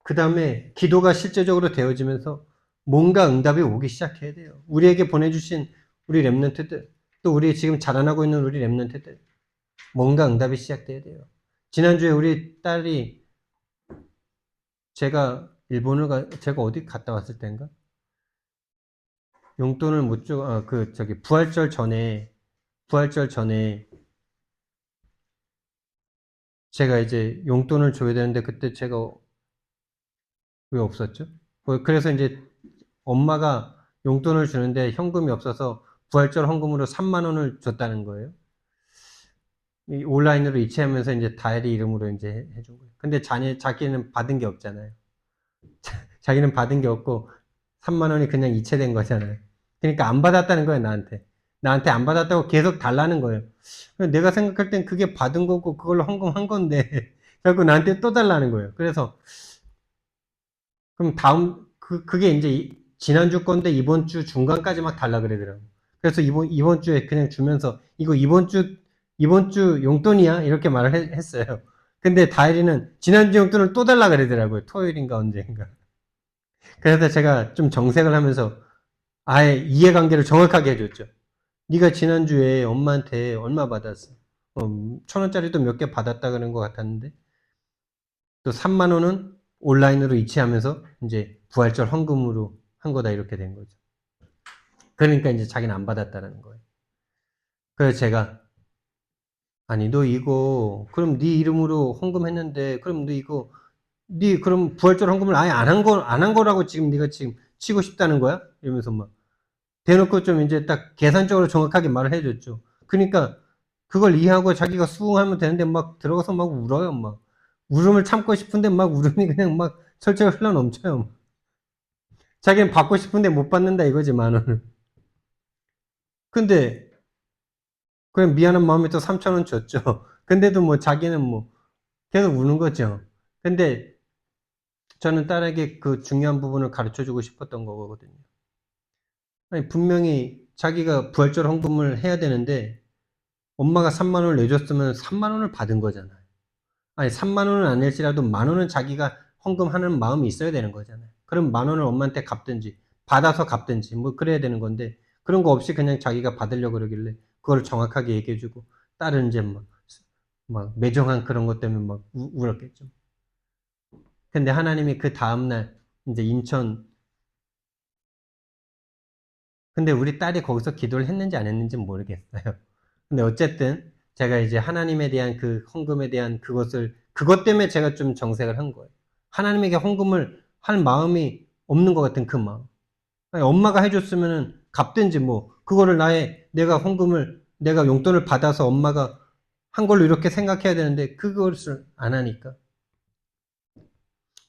그 다음에 기도가 실제적으로 되어지면서 뭔가 응답이 오기 시작해야 돼요. 우리에게 보내주신 우리 렘넌트들, 또 우리 지금 자라나고 있는 우리 렘넌트들, 뭔가 응답이 시작돼야 돼요. 지난주에 우리 딸이 제가 제가 어디 갔다 왔을 때인가? 용돈을 못 줘, 부활절 전에 제가 이제 용돈을 줘야 되는데 그때 제가 왜 없었죠? 그래서 이제 엄마가 용돈을 주는데 현금이 없어서 부활절 헌금으로 3만 원을 줬다는 거예요. 온라인으로 이체하면서 이제 다혜리 이름으로 이제 해준 거예요. 근데 자기는 받은 게 없잖아요. 자기는 받은 게 없고 3만 원이 그냥 이체된 거잖아요. 그러니까 안 받았다는 거예요, 나한테. 나한테 안 받았다고 계속 달라는 거예요. 내가 생각할 땐 그게 받은 거고 그걸로 헌금한 건데 결국 나한테 또 달라는 거예요. 그래서 그럼 그게 이제 지난주 건데 이번 주 중간까지 막 달라 그러더라고요. 그래서 이번 주에 그냥 주면서 이거 이번 주 용돈이야? 이렇게 말을 했어요. 근데 다일이는 지난주 용돈을 또 달라 그러더라고요. 토요일인가 언제인가. 그래서 제가 좀 정색을 하면서 아예 이해관계를 정확하게 해줬죠. 네가 지난주에 엄마한테 얼마 받았어? 1,000원짜리도 몇 개 받았다 그런 것 같았는데 또 3만 원은 온라인으로 이체하면서 이제 부활절 헌금으로 한 거다 이렇게 된 거죠. 그러니까 이제 자기는 안 받았다는 거예요. 그래서 제가 아니 너 이거 그럼 네 이름으로 헌금했는데 그럼 너 이거 네 그럼 부활절 헌금을 아예 안 한 거라고 지금 네가 지금 치고 싶다는 거야? 이러면서 막 대놓고 좀 이제 딱 계산적으로 정확하게 말을 해줬죠. 그러니까 그걸 이해하고 자기가 수긍하면 되는데 막 들어가서 막 울어요. 막 울음을 참고 싶은데 막 울음이 그냥 막 철철 흘러 넘쳐요. 자기는 받고 싶은데 못 받는다 이거지 10,000원을. 근데 그냥 미안한 마음에 또 3,000원 줬죠. 근데도 뭐 자기는 뭐 계속 우는 거죠. 근데 저는 딸에게 그 중요한 부분을 가르쳐 주고 싶었던 거거든요. 아니, 분명히 자기가 부활절 헌금을 해야 되는데 엄마가 3만 원을 내줬으면 3만 원을 받은 거잖아요. 아니 3만 원은 안 낼지라도 10,000원은 자기가 헌금하는 마음이 있어야 되는 거잖아요. 그럼 10,000원을 엄마한테 갚든지 받아서 갚든지 뭐 그래야 되는 건데 그런 거 없이 그냥 자기가 받으려고 그러길래 그걸 정확하게 얘기해주고 딸은 이제 막 매정한 그런 것 때문에 막 울었겠죠. 근데 하나님이 그 다음날 이제 근데 우리 딸이 거기서 기도를 했는지 안 했는지 모르겠어요. 근데 어쨌든 제가 이제 하나님에 대한 그 헌금에 대한 그것 때문에 제가 좀 정색을 한 거예요. 하나님에게 헌금을 할 마음이 없는 것 같은 그 마음. 아니, 엄마가 해줬으면은 갚든지 뭐 그거를 내가 헌금을 내가 용돈을 받아서 엄마가 한 걸로 이렇게 생각해야 되는데 그것을 안 하니까.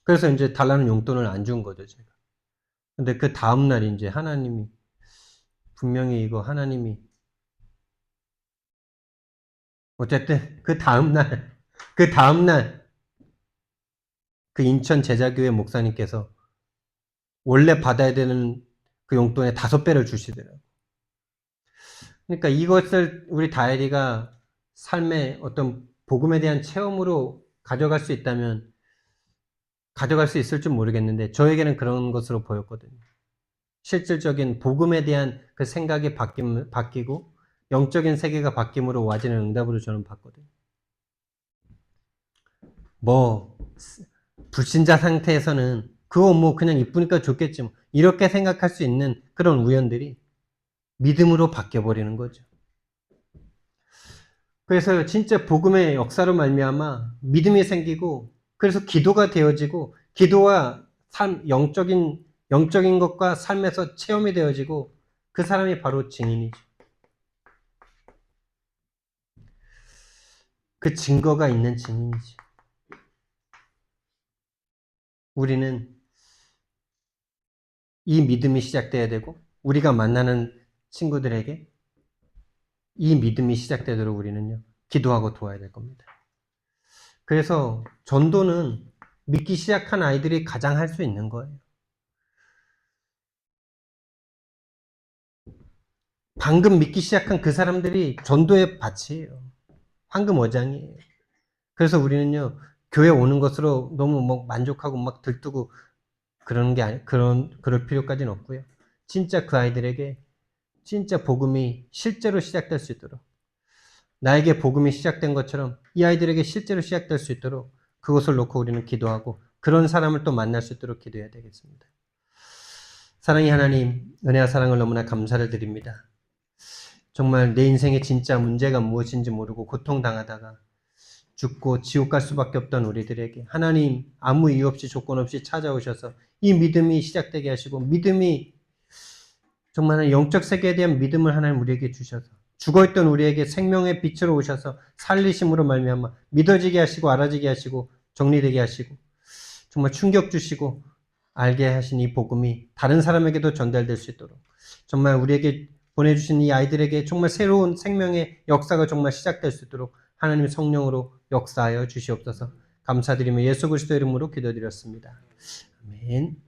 그래서 이제 달라는 용돈을 안 준 거죠, 제가. 근데 그 다음날 이제 하나님이 분명히 이거 하나님이 어쨌든 그 다음날 그 인천 제자교회 목사님께서 원래 받아야 되는 그 용돈의 5배를 주시더라고요. 그러니까 이것을 우리 다혜리가 삶의 어떤 복음에 대한 체험으로 가져갈 수 있다면 가져갈 수 있을 줄 모르겠는데 저에게는 그런 것으로 보였거든요. 실질적인 복음에 대한 그 생각이 바뀌고 영적인 세계가 바뀜으로 와지는 응답으로 저는 봤거든요. 뭐 불신자 상태에서는 그거 뭐 그냥 이쁘니까 좋겠지 뭐 이렇게 생각할 수 있는 그런 우연들이 믿음으로 바뀌어버리는 거죠. 그래서 진짜 복음의 역사로 말미암아 믿음이 생기고 그래서 기도가 되어지고 기도와 삶 영적인 것과 삶에서 체험이 되어지고 그 사람이 바로 증인이죠. 그 증거가 있는 증인이죠. 우리는 이 믿음이 시작돼야 되고 우리가 만나는 친구들에게 이 믿음이 시작되도록 우리는요 기도하고 도와야 될 겁니다. 그래서 전도는 믿기 시작한 아이들이 가장 할 수 있는 거예요. 방금 믿기 시작한 그 사람들이 전도의 밭이에요. 황금어장이에요. 그래서 우리는요 교회 오는 것으로 너무 막 만족하고 막 들뜨고 그러는 게 그럴 필요까지는 없고요. 진짜 그 아이들에게 진짜 복음이 실제로 시작될 수 있도록 나에게 복음이 시작된 것처럼 이 아이들에게 실제로 시작될 수 있도록 그것을 놓고 우리는 기도하고 그런 사람을 또 만날 수 있도록 기도해야 되겠습니다. 사랑의 하나님, 은혜와 사랑을 너무나 감사를 드립니다. 정말 내 인생의 진짜 문제가 무엇인지 모르고 고통당하다가 죽고 지옥 갈 수밖에 없던 우리들에게 하나님 아무 이유 없이 조건 없이 찾아오셔서 이 믿음이 시작되게 하시고 믿음이 정말 영적 세계에 대한 믿음을 하나님 우리에게 주셔서 죽어있던 우리에게 생명의 빛으로 오셔서 살리심으로 말미암아 믿어지게 하시고 알아지게 하시고 정리되게 하시고 정말 충격 주시고 알게 하신 이 복음이 다른 사람에게도 전달될 수 있도록 정말 우리에게 보내주신 이 아이들에게 정말 새로운 생명의 역사가 정말 시작될 수 있도록 하나님 성령으로 역사하여 주시옵소서. 감사드리며 예수 그리스도 이름으로 기도드렸습니다. 아멘.